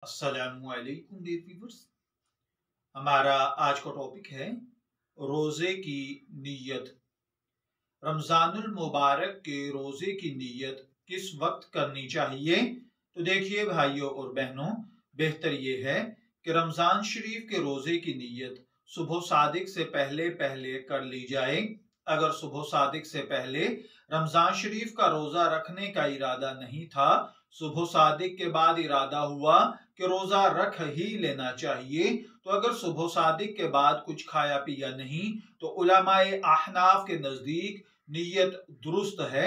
अस्सलामुअलैकुम dear viewers. हमारा आज का टॉपिक है रोजे की नीयत। रमजानुल मुबारक के रोजे की नीयत किस वक्त करनी चाहिए? तो देखिए भाइयों और बहनों, बेहतर ये है कि रमजान शरीफ के रोजे की नीयत सुबह सादिक से पहले पहले कर ली जाए। अगर सुबह सादिक से पहले रमजान शरीफ का रोजा रखने का इरादा नहीं था, सुबह सादिक के बाद इरादा हुआ कि रोजा रख ही लेना चाहिए, तो अगर सुबह सादिक के बाद कुछ खाया पिया नहीं तो उलमाए अहनाफ के नजदीक नीयत दुरुस्त है।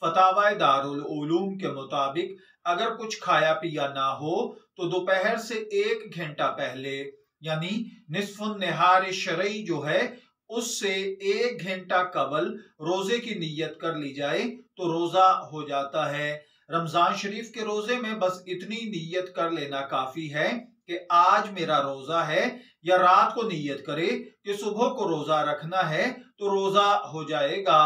फतावा दारुल उलूम के मुताबिक अगर कुछ खाया पिया ना हो तो दोपहर से 1 घंटा पहले यानी निस्फुन निहार शरई जो है उससे 1 घंटा कबल रोजे की नीयत कर ली जाए तो रोजा हो जाता है। रमजान शरीफ के रोजे में बस इतनी नीयत कर लेना काफी है कि आज मेरा रोजा है, या रात को नीयत करे कि सुबह को रोजा रखना है तो रोजा हो जाएगा।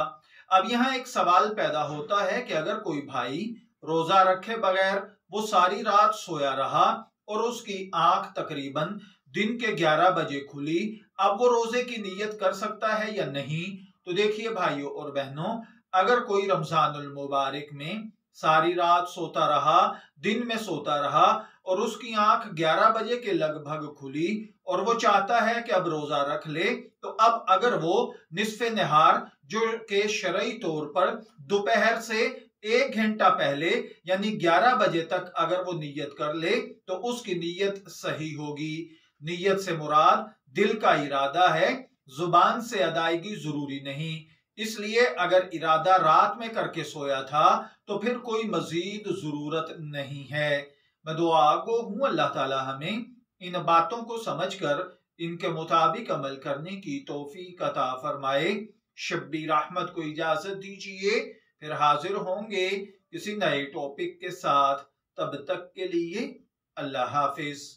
अब यहाँ एक सवाल पैदा होता है कि अगर कोई भाई रोजा रखे बगैर वो सारी रात सोया रहा और उसकी आंख तकरीबन दिन के 11 बजे खुली, अब वो रोजे की नीयत कर सकता है या नहीं? तो देखिए भाइयों और बहनों, अगर कोई रमजानुल मुबारक में सारी रात सोता रहा, दिन में सोता रहा और उसकी आंख 11 बजे के लगभग खुली और वो चाहता है कि अब रोजा रख ले, तो अब अगर वो निस्फे नहार जो के शरई तौर पर दोपहर से 1 घंटा पहले यानी 11 बजे तक अगर वो नीयत कर ले तो उसकी नीयत सही होगी। नीयत से मुराद दिल का इरादा है, जुबान से अदायगी जरूरी नहीं। इसलिए अगर इरादा रात में करके सोया था तो फिर कोई मजीद जरूरत नहीं है। मैं दुआ गो हूं अल्लाह ताला हमें इन बातों को समझकर इनके मुताबिक अमल करने की तौफीक अता फरमाए। शब्बीर अहमद को इजाजत दीजिए, फिर हाजिर होंगे किसी नए टॉपिक के साथ। तब तक के लिए अल्लाह हाफिज।